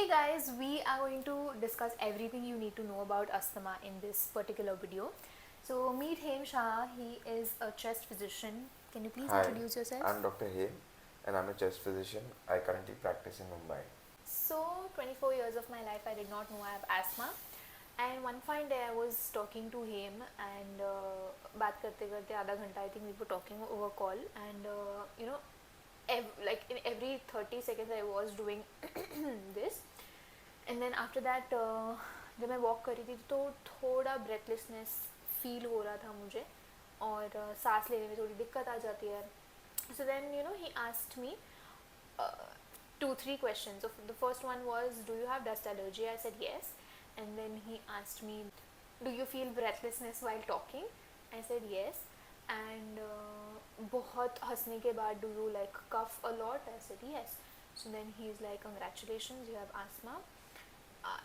Hey guys, we are going to discuss everything you need to know about asthma in this particular video. So meet Hem Shah, he is a chest physician. Can you please Hi, introduce yourself? I'm Dr. Haim and I'm a chest physician. I currently practice in Mumbai. So 24 years of my life I did not know I have asthma. And one fine day I was talking to him and बात करते करते आधा घंटा I think we were talking over call and like in every 30 seconds I was doing this. And then after that जब मैं walk कर रही थी तो थोड़ा ब्रेथलेसनेस फील हो रहा था मुझे और सांस लेने में थोड़ी दिक्कत आ जाती है. So then he asked me 2-3 questions. So the first one was, do you have dust allergy? I said yes. And then he asked me, do you feel breathlessness while talking? I said yes. And बहुत हंसने के बाद, do you like cough a lot? I said yes. So then he's like, congratulations, you have asthma.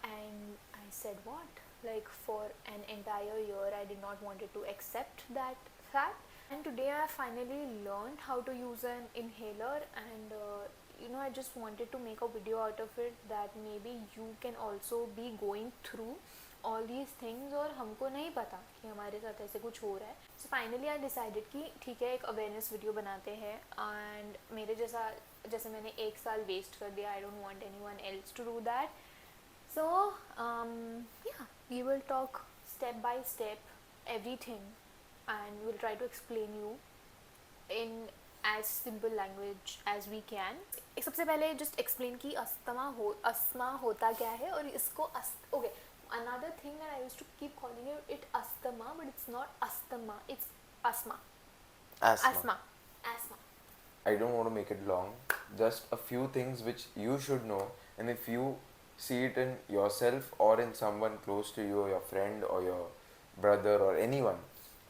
And I said, what? Like for an entire year I did not wanted to accept that fact, and today I finally learned how to use an inhaler. And I just wanted to make a video out of it that maybe you can also be going through all these things और हमको नहीं पता कि हमारे साथ ऐसे कुछ हो रहा है. So finally I decided कि ठीक है, एक awareness video बनाते हैं. And मेरे जैसे मैंने एक साल waste कर दिया, I don't want anyone else to do that. So yeah, we will talk step by step everything and we'll try to explain you in as simple language as we can. सबसे पहले just explain कि asthma होता क्या है और इसको okay, another thing that I used to keep calling it asthma, but it's not asthma, it's asthma. Asthma. Asthma. I don't want to make it long. Just a few things which you should know, and if you see it in yourself or in someone close to you, or your friend or your brother or anyone,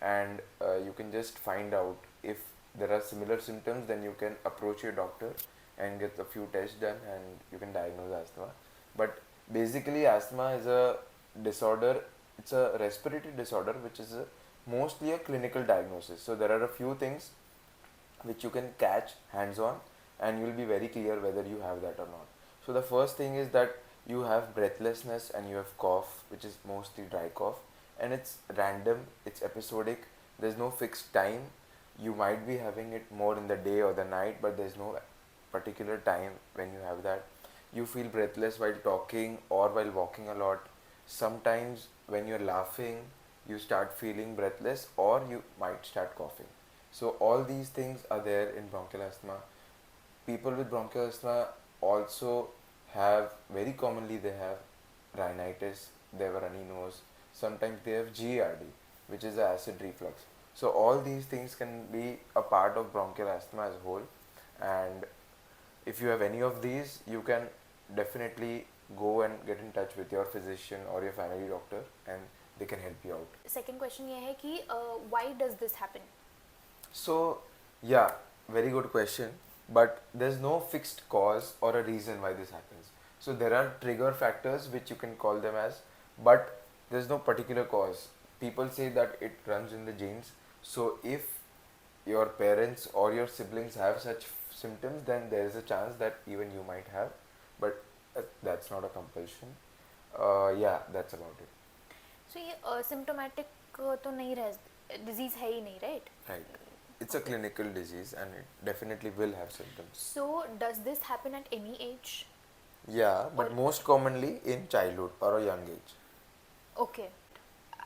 and you can just find out if there are similar symptoms, then you can approach your doctor and get a few tests done and you can diagnose asthma. But basically asthma is a disorder, it's a respiratory disorder which is mostly a clinical diagnosis. So there are a few things which you can catch hands on and you will be very clear whether you have that or not. So the first thing is that you have breathlessness and you have cough, which is mostly dry cough, and it's random, it's episodic, there's no fixed time. You might be having it more in the day or the night, but there's no particular time when you have that. You feel breathless while talking or while walking a lot. Sometimes when you're laughing you start feeling breathless or you might start coughing. So all these things are there in bronchial asthma. People with bronchial asthma also have, very commonly they have rhinitis, they have a runny nose, sometimes they have GERD, which is the acid reflux. So all these things can be a part of bronchial asthma as a whole, and if you have any of these, you can definitely go and get in touch with your physician or your family doctor and they can help you out. Second question ये है कि why does this happen? So yeah, very good question, but there's no fixed cause or a reason why this happens. So there are trigger factors which you can call them as, but there's no particular cause. People say that it runs in the genes. So if your parents or your siblings have such symptoms, then there is a chance that even you might have, but that's not a compulsion. Yeah, that's about it. So ये asymptomatic तो नहीं रह, disease है ही नहीं, right? Right. It's a clinical disease and it definitely will have symptoms. So does this happen at any age? Yeah, but Or most commonly in childhood or a young age. okay.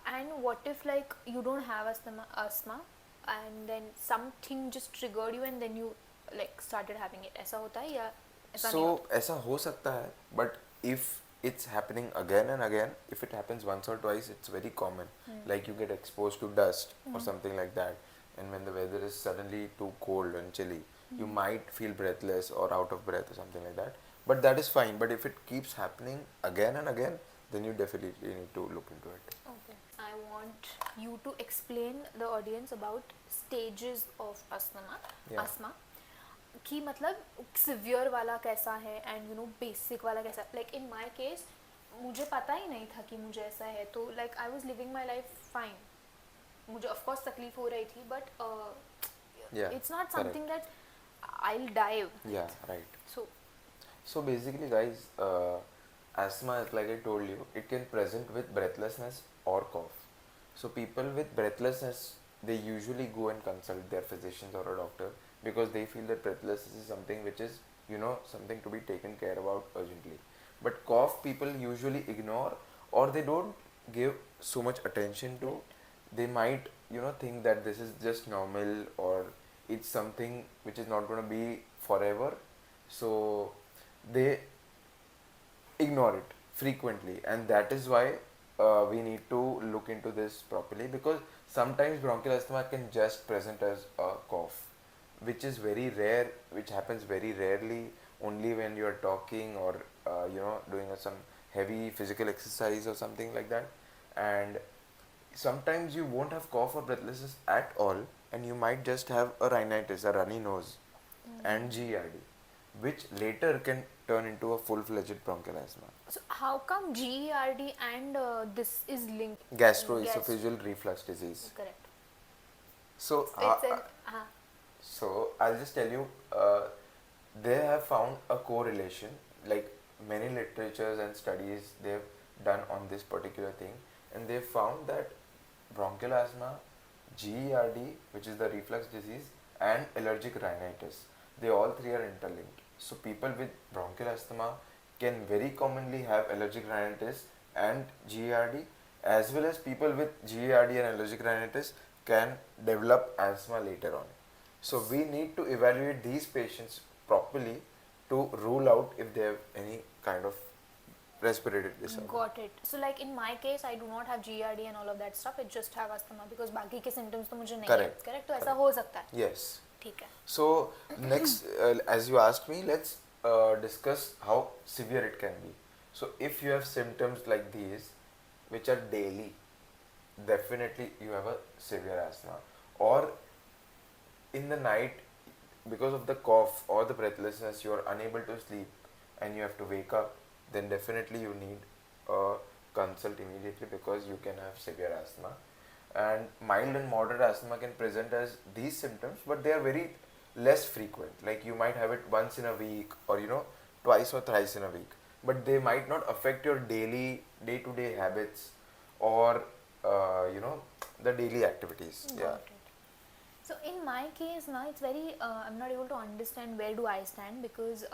And what if like you don't have asthma and then something just triggered you and then you like started having it? ऐसा होता है या ऐसा नहीं So होता? ऐसा हो सकता है, but if it's happening again and again, if it happens once or twice, it's very common. Like you get exposed to dust or something like that, and when the weather is suddenly too cold and chilly, you might feel breathless or out of breath or something like that. But that is fine. But if it keeps happening again and again, then you definitely need to look into it. Okay. I want you to explain the audience about stages of asthma. Yeah. Asthma. कि मतलब severe वाला कैसा है and basic वाला कैसा. Like in my case मुझे पता ही नहीं था कि मुझे ऐसा है, तो like I was living my life fine. मुझे ऑफ कोर्स तकलीफ हो रही थी, but it's not something that I'll die with. Yeah, right. So So basically, guys, asthma is, like I told you, it can present with breathlessness or cough. So people with breathlessness, they usually go and consult their physicians or a doctor because they feel that breathlessness is something which is, something to be taken care about urgently. But cough people usually ignore, or they don't give so much attention to. They might, think that this is just normal, or it's something which is not going to be forever. So they ignore it frequently, and that is why we need to look into this properly, because sometimes bronchial asthma can just present as a cough, which is very rare, which happens very rarely, only when you are talking or doing some heavy physical exercise or something like that. And sometimes you won't have cough or breathlessness at all, and you might just have a rhinitis, a runny nose, and GERD, which later can turn into a full-fledged bronchial asthma. So how come GERD and this is linked? Gastroesophageal reflux disease. Correct. So, It's an so I'll just tell you, they have found a correlation, like many literatures and studies they've done on this particular thing, and they found that bronchial asthma, GERD, which is the reflux disease, and allergic rhinitis, they all three are interlinked. So people with bronchial asthma can very commonly have allergic rhinitis and GERD, as well as people with GERD and allergic rhinitis can develop asthma later on. So we need to evaluate these patients properly to rule out if they have any kind of respiratory disorder. Got it. So like in my case, I do not have GERD and all of that stuff. I just have asthma because बाकी के symptoms तो मुझे नहीं है. Correct. Correct. तो ऐसा हो सकता है. Yes. ठीक है. So next, as you asked me, let's discuss how severe it can be. So if you have symptoms like these, which are daily, definitely you have a severe asthma. Or in the night, because of the cough or the breathlessness, you are unable to sleep and you have to wake up, then definitely you need a consult immediately, because you can have severe asthma. And mild and moderate asthma can present as these symptoms, but they are very less frequent. Like you might have it once in a week, or twice or thrice in a week, but they might not affect your daily day-to-day habits, or the daily activities. Got Yeah. it. So in my case now it's very I'm not able to understand where do I stand, because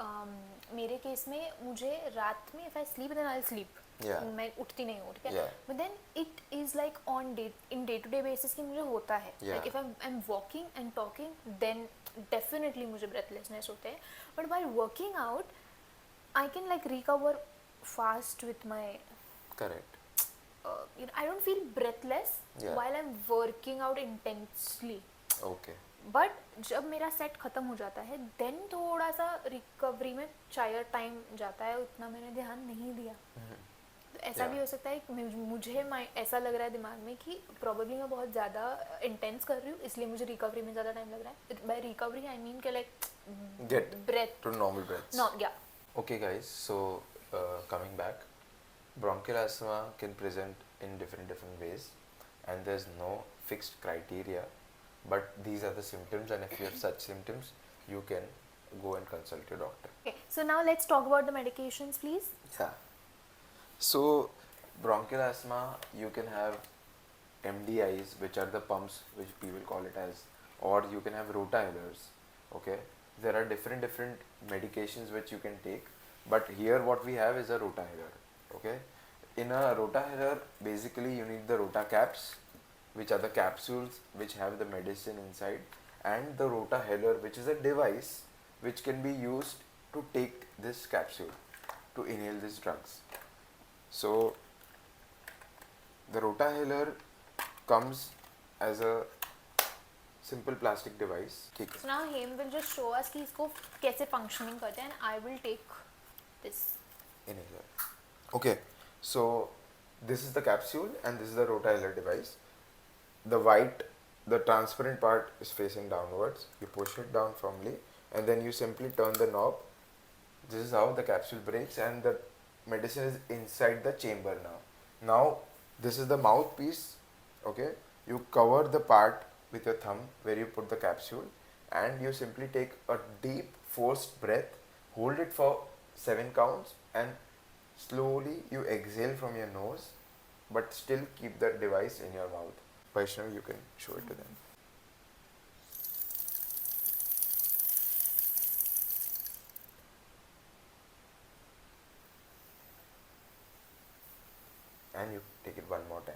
मेरे case में मुझे रात में if I sleep then I'll sleep. Yeah. मैं उठती नहीं हूँ, ठीक है? Yeah. But then it is like on day to day basis कि मुझे होता है. Yeah. Like if I'm walking and talking, then definitely मुझे breathlessness होते हैं. But while working out, I can like recover fast with my Correct. I don't feel breathless Yeah. while I'm working out intensely. Okay. But जब मेरा set खत्म हो जाता है then थोड़ा सा रिकवरी में शायद टाइम जाता है, उतना मैंने ध्यान नहीं दिया. तो ऐसा भी हो सकता है कि मुझे ऐसा लग रहा है दिमाग में कि प्रॉब्लली मैं बहुत ज़्यादा इंटेंस कर रही हूँ, इसलिए मुझे रिकवरी में ज़्यादा टाइम लग रहा है. बाय रिकवरी आई मीन कि like Get breath to normal breaths. no yeah. Okay guys, so coming back, bronchial asthma can present in different ways, and there's no fixed criteria, but these are the symptoms, and if you have such symptoms, you can go and consult your doctor. Okay, so now let's talk about the medications, please. Yeah. So bronchial asthma, you can have MDIs, which are the pumps, which people call it as, or you can have rotainers. Okay, there are different medications which you can take, but here what we have is a rotainer. Okay, in a rotainer, basically you need the rotacaps, which are the capsules which have the medicine inside, and the rotahelor, which is a device which can be used to take this capsule, to inhale these drugs. So the rotahelor comes as a simple plastic device. ठीक है. So now Hem will just show us कि इसको कैसे functioning करते हैं, and I will take this Inhaler. Okay, so this is the capsule and this is the rotahelor device. The transparent part is facing downwards. You push it down firmly, and then you simply turn the knob. This is how the capsule breaks, and the medicine is inside the chamber now. Now this is the mouthpiece. Okay, you cover the part with your thumb where you put the capsule, and you simply take a deep forced breath, hold it for 7 counts, and slowly you exhale from your nose, but still keep that device in your mouth. Vaishnav, you can show it to them. And you take it one more time.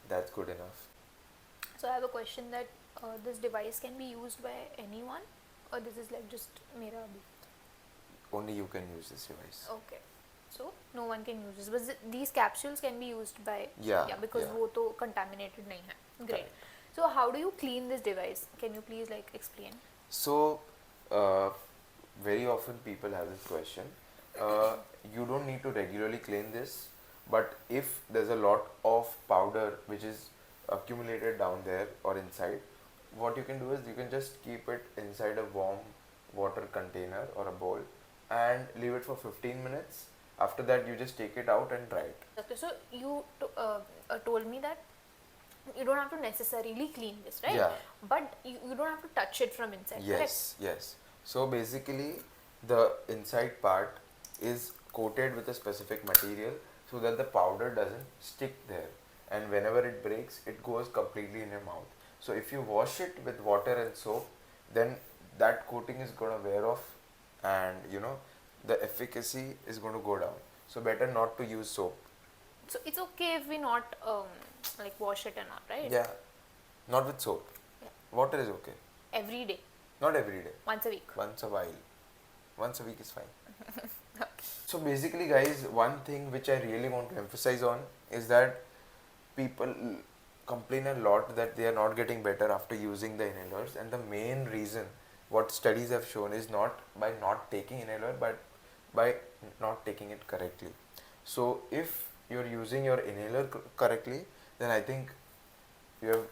That's good enough. So I have a question that this device can be used by anyone, or this is like just mera abhi? Only you can use this device. Okay. So no one can use this, but these capsules can be used by Yeah, because yeah. वो तो contaminated नहीं है. Great. Correct. So how do you clean this device? Can you please like explain? So, uh, very often people have this question. Uh, you don't need to regularly clean this, but if there's a lot of powder which is accumulated down there or inside, what you can do is you can just keep it inside a warm water container or a bowl and leave it for 15 minutes. After that, you just take it out and dry it. Okay, so you told me that you don't have to necessarily clean this, right? Yeah. But you don't have to touch it from inside, correct? Yes, yes. So basically, the inside part is coated with a specific material so that the powder doesn't stick there, and whenever it breaks, it goes completely in your mouth. So if you wash it with water and soap, then that coating is gonna wear off, and the efficacy is going to go down. So better not to use soap. So it's okay if we not like wash it and all, right? Yeah, not with soap. Yeah. Water is okay. Every day, Not every day. once a week. Once a while. Once a week is fine. Okay. So basically, guys, one thing which I really want to emphasize on is that people complain a lot that they are not getting better after using the inhalers, and the main reason what studies have shown is not by not taking inhaler but by not taking it correctly. So if you're using your inhaler correctly, then I think you have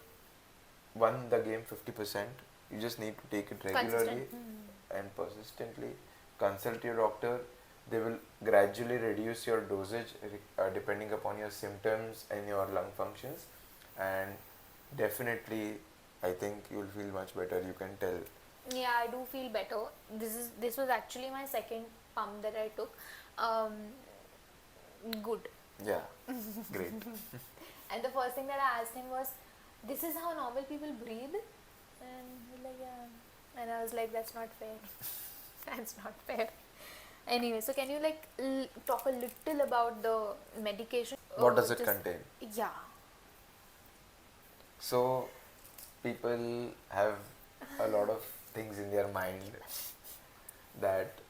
won the game 50%. You just need to take it regularly and persistently. Consult your doctor. They will gradually reduce your dosage depending upon your symptoms and your lung functions, and definitely I think you'll feel much better. You can tell. Yeah, I do feel better. This was actually my second pump that I took. Good. Yeah, great. And the first thing that I asked him was, "This is how normal people breathe?" And he was like, "Yeah." And I was like, "That's not fair. That's not fair." Anyway, so can you like talk a little about the medication? What does it just- contain? Yeah. So people have a lot of things in their mind that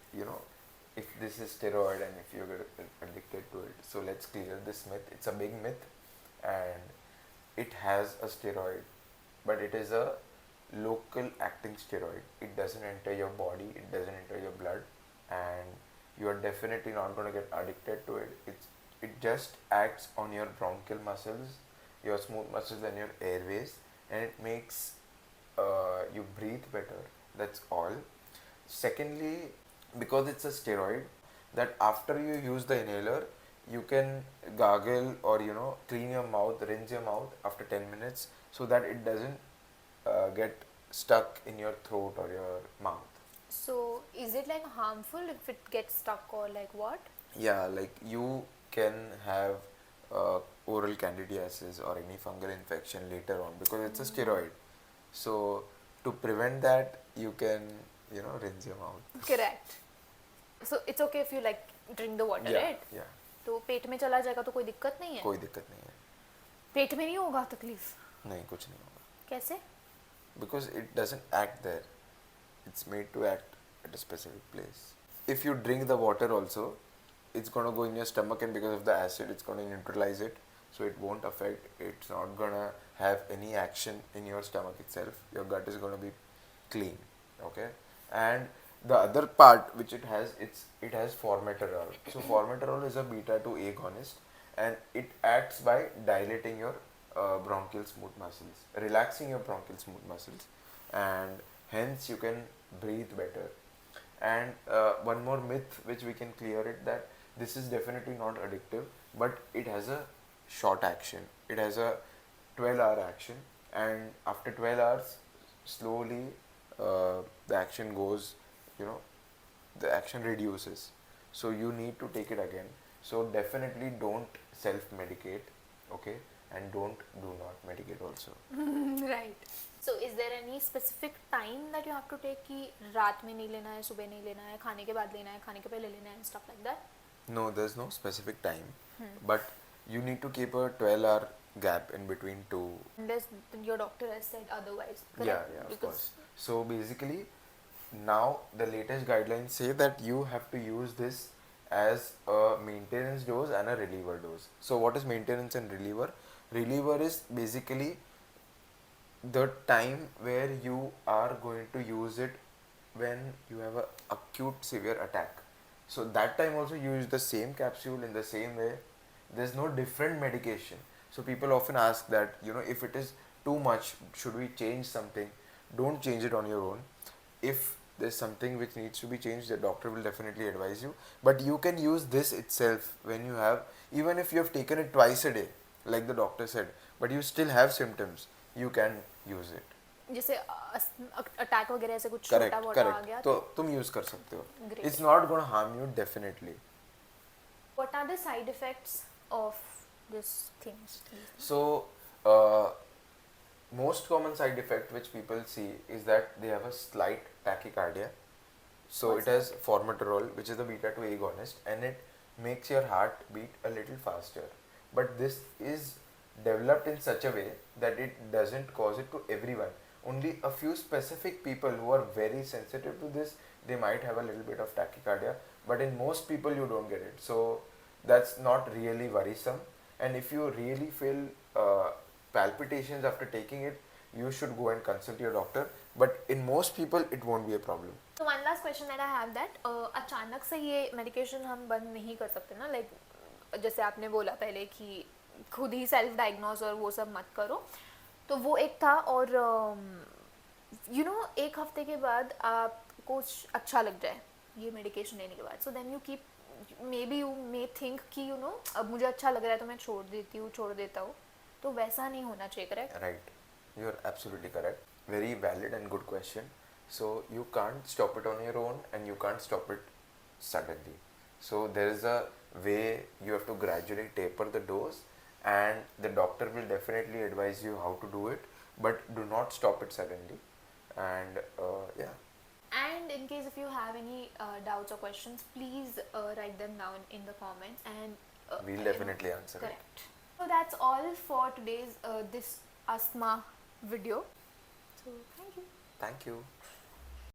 if this is steroid and if you get addicted to it. So let's clear this myth. It's a big myth, and it has a steroid, but it is a local acting steroid. It doesn't enter your body, it doesn't enter your blood, and you are definitely not going to get addicted to it. It just acts on your bronchial muscles, your smooth muscles and your airways, and it makes you breathe better. That's all. Secondly, because it's a steroid, that after you use the inhaler, you can gargle or clean your mouth, rinse your mouth after 10 minutes so that it doesn't get stuck in your throat or your mouth. So is it like harmful if it gets stuck, or like what? Yeah, like you can have oral candidiasis or any fungal infection later on because it's a steroid. So to prevent that, you can rinse your mouth. Correct. So it's okay if you like drink the water, right? Yeah. तो पेट में चला जाएगा तो कोई दिक्कत नहीं है? कोई दिक्कत नहीं है. पेट में नहीं होगा तकलीफ? नहीं, कुछ नहीं होगा. कैसे? Because it doesn't act there. It's made to act at a specific place. If you drink the water also, it's going to go in your stomach, and because of the acid, it's going to neutralize it. So it won't affect. It's not going to have any action in your stomach itself. Your gut is going to be clean. Okay? And the other part which it has formoterol. So formoterol is a beta 2 agonist, and it acts by dilating your bronchial smooth muscles, relaxing your bronchial smooth muscles, and hence you can breathe better. And one more myth which we can clear it, that this is definitely not addictive, but it has a short action. It has a 12-hour action, and after 12 hours slowly the action goes, you know, the action reduces, so you need to take it again. So definitely don't self medicate, okay, and don't do not medicate also. Right. So is there any specific time that you have to take कि रात में नहीं लेना है, सुबह नहीं लेना है, खाने के बाद लेना है, खाने के पहले लेना है, and stuff like that? No, there's no specific time, but you need to keep a 12-hour gap in between two. Unless your doctor has said otherwise, Yeah, correct? yeah, of Because course. So basically, now the latest guidelines say that you have to use this as a maintenance dose and a reliever dose. So what is maintenance and reliever? Reliever is basically the time where you are going to use it when you have a acute severe attack. So that time also you use the same capsule in the same way. There's no different medication. So people often ask that, you know, if it is too much, should we change something? Don't change it on your own. If there's something which needs to be changed, the doctor will definitely advise you. But you can use this itself when you have, even if you have taken it twice a day, like the doctor said, but you still have symptoms, you can use it. जैसे attack वगैरह ऐसे कुछ छोटा Correct, मोटा आ correct. गया तो तुम use कर सकते हो. Great. It's not going to harm you definitely. What are the side effects of these things? So, most common side effect which people see is that they have a slight tachycardia. So What's it has formoterol, which is the beta 2 agonist, and it makes your heart beat a little faster. But this is developed in such a way that it doesn't cause it to everyone. Only a few specific people who are very sensitive to this, they might have a little bit of tachycardia, but in most people you don't get it. So that's not really worrisome. And if you really feel palpitations after taking it, you should go and consult your doctor. But in most people, it won't be a problem. So one last question that I have that अचानक से ये medication हम बंद नहीं कर सकते ना, like जैसे आपने बोला पहले कि खुद ही सेल्फ डायग्नोज और वो सब मत करो, तो वो एक था। और यू नो एक हफ्ते के बाद आपको अच्छा लग जाए ये मेडिकेशन लेने के बाद, so then you keep, may be you may think कि यू नो अब मुझे अच्छा लग रहा है तो मैं छोड़ देता हूँ, तो वैसा नहीं होना चाहिए, correct? Right. You're absolutely correct. Very valid and good question. So you can't stop it on your own and you can't stop it suddenly. So there is a way you have to gradually taper the dose, and the doctor will definitely advise you how to do it, but do not stop it suddenly. And yeah. And in case if you have any doubts or questions, please write them down in the comments, and We'll definitely answer it. correct. So that's all for today's this asthma video. So thank you. Thank you.